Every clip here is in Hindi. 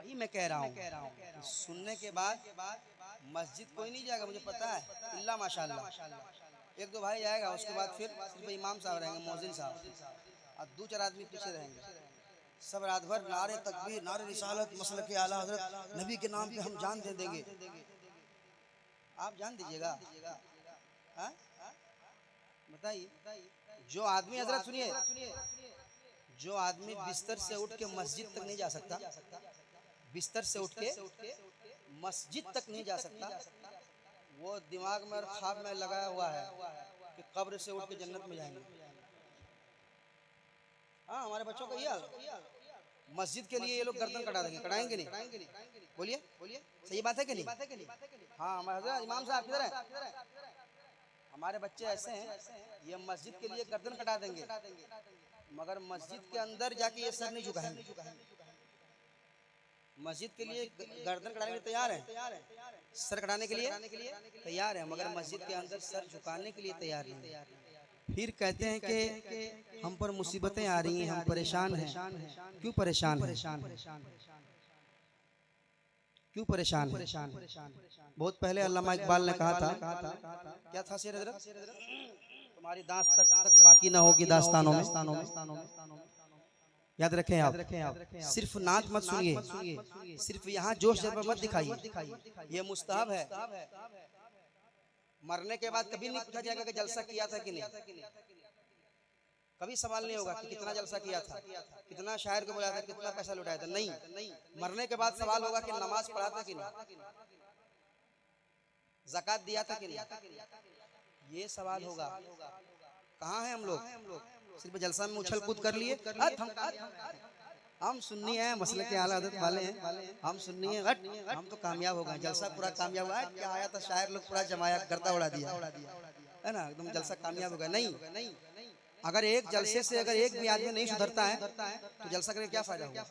वही मैं कह रहा हूँ, सुनने के बाद मस्जिद कोई नहीं जाएगा, मुझे पता है, इल्ला माशाअल्लाह। एक दो भाई जाएगा, उसके बाद फिर सिर्फ इमाम साहब रहेंगे, मौजिन साहब, और दो चार आदमी पीछे रहेंगे। सब रात भर नारे तकबीर, नारे रिसालत, मसलक के आला हजरत, नबी के नाम पे हम जान दे देंगे। आप जान दीजिएगा? हाँ? बताइए। जो आदमी, हजरत सुनिए, जो आदमी बिस्तर से उठ के मस्जिद तक नहीं जा सकता, बिस्तर से उठ के मस्जिद तक नहीं जा सकता, वो दिमाग में और ख्वाब में लगाया हुआ है कि कब्र से उठ के जन्नत में जाएंगे। हाँ, हमारे बच्चों का ये हाल। मस्जिद के लिए ये लोग गर्दन कटा देंगे, कटाएंगे नहीं? बोलिए, सही बात है कि नहीं? हाँ, हमारे हजरत इमाम साहब किधर है? हमारे बच्चे ऐसे हैं, ये मस्जिद के लिए गर्दन कटा देंगे, मगर मस्जिद के अंदर जाके ये सर नहीं झुकाएंगे। मस्जिद के लिए गर्दन कटाने के लिए तैयार है, सर कटाने के लिए तैयार है, मगर मस्जिद के अंदर सर झुकाने के लिए तैयार नहीं है। फिर कहते हैं कि हम पर मुसीबतें आ रही हैं, हम परेशान हैं। क्यों परेशान हैं? क्यों परेशान हैं? बहुत पहले अल्लामा इकबाल ने कहा था, क्या था शेर हजरत? तुम्हारी दांत तक बाकी ना होगी दास्तानों में। याद रखें आप, सिर्फ नात मत सुनिए, सिर्फ यहाँ जोश जज्बा मत दिखाइए, ये मुस्तहब है। मरने के बाद कभी नहीं पूछा जाएगा कि जलसा किया था कि नहीं, कभी सवाल नहीं होगा कि कितना जलसा किया था, कितना शायर को बुलाया था, कितना पैसा लुटाया था, नहीं। मरने के बाद सवाल होगा कि नमाज पढ़ा था कि नहीं, ज़कात दिया था कि नहीं, ये सवाल होगा। कहाँ हैं हम लोग? सिर्फ जलसा में उछल कूद कर लिए। हम सुन्नी हैं, मसले के आला हज़रत वाले हैं, हम सुन्नी हैं, हम तो कामयाब हो गए, जलसा पूरा कामयाब हुआ है। क्या आया था शायर, लोग पूरा जमाया, गर्दा उड़ा दिया है ना, एकदम जलसा कामयाब हो गया। नहीं, अगर एक जलसे से अगर एक भी आदमी नहीं सुधरता है तो जलसा करके क्या फायदा होगा?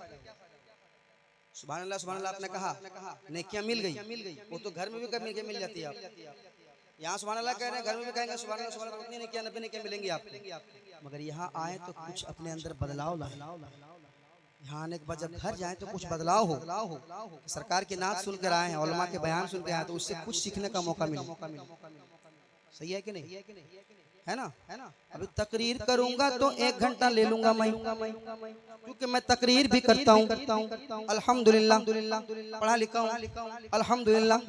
सुभान अल्लाह आपने कहा, नेकियां मिल गई, वो तो घर में भी कभी मिल जाती है। आप यहाँ सुभान अल्लाह कह रहे हैं, घर में भी कहेंगे सुभान अल्लाह, उतनी नेकियां 90 नेकियां मिलेंगी आपको, मगर यहाँ आए तो कुछ अपने अंदर बदलाव लाए। यहाँ आने के बाद जब घर जाए तो कुछ बदलाव हो। सरकार की नात सुन कर आए हैं, उलमा के बयान सुन के आए, तो उससे कुछ सीखने का मौका मिले। सही है कि नहीं? है ना? अभी तकरीर करूंगा तो 1 घंटा ले लूंगा मैं, क्योंकि मैं तकरीर भी करता हूँ अल्हम्दुलिल्लाह, पढ़ा लिखा हूँ अल्हम्दुलिल्लाह,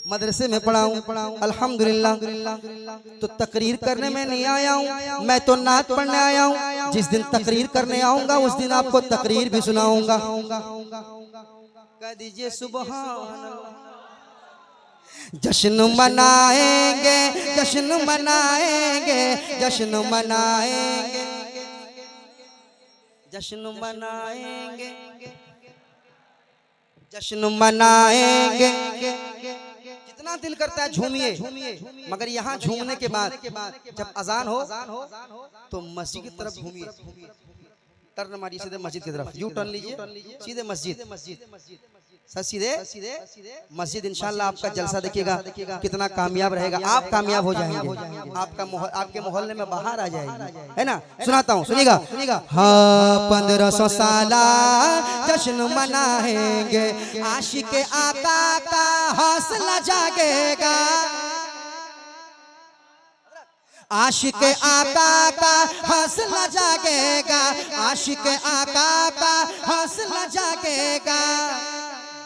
मदरसे में पढ़ा हूँ अल्हम्दुलिल्लाह, तो तकरीर करने में नहीं आया हूँ, मैं तो नात पढ़ने आया हूँ। जिस दिन तकरीर करने आऊंगा उस दिन आपको तकरीर भी सुनाऊंगा। कह दीजिए सुभान अल्लाह। जश्न मनाएंगे, जश्न मनाएंगे, जश्न मनाएंगे, जश्न मनाएंगे, जश्न मनाएंगे। जितना दिल करता है झूमिए, मगर यहाँ झूमने के बाद जब अजान हो तो मस्जिद की तरफ घूमिए, टर्न मारिए सीधे मस्जिद की तरफ, यू टर्न लीजिए, सीधे मस्जिद, सीधे मस्जिद। इंशाल्लाह आपका जलसा देखिएगा कितना कामयाब रहेगा, आप कामयाब हो जाएंगे, आपके मोहल्ले में बाहर आ जाएगी, है ना? सुनाता हूँ, सुनिएगा। हाँ, 1500 साला जश्न मनाएंगे, आशिक आका का हौसला जागेगा, आशिक आका का हौसला जागेगा, आशिक आका का हौसला जागेगा।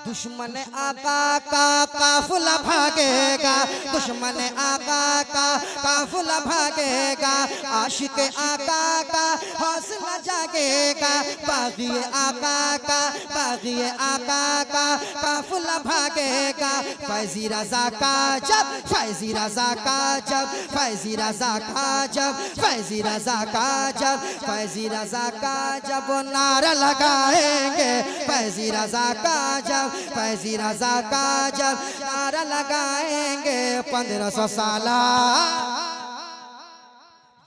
दुश्मन आका का काफिला भागेगा, दुश्मन आका का काफिला भागेगा, आशिक आका का हौसला जागेगा, बागी आका का, बागी आका का काफिला भागेगा। फैजी रजा का जब, फैजी रजा का जब, फैजी रजा का जब, फैजी रजा का जब, फैजी रजा का जब नारा लगाएंगे, फैजी रजा का जब, फैजी रजा का जब नारा लगाएंगे, 1500 साला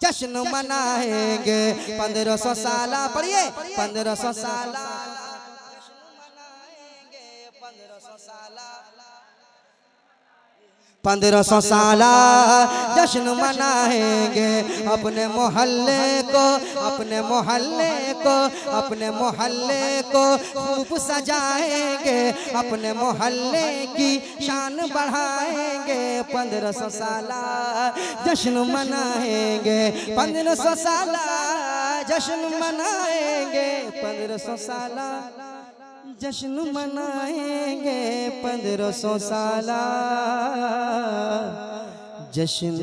जश्न मनाएंगे, 1500 साला, पढ़िए 1500 साला जश्न मनाएंगे, 1500 साला, 1500 साला जश्न मनाएंगे अपने मोहल्ले को, अपने मोहल्ले को, अपने मोहल्ले को खूब सजाएंगे, अपने मोहल्ले की शान बढ़ाएंगे। 1500 साला जश्न मनाएंगे, 1500 साला जश्न मनाएंगे, 1500 साला जश्न मनाएंगे, 1500 साला जश्न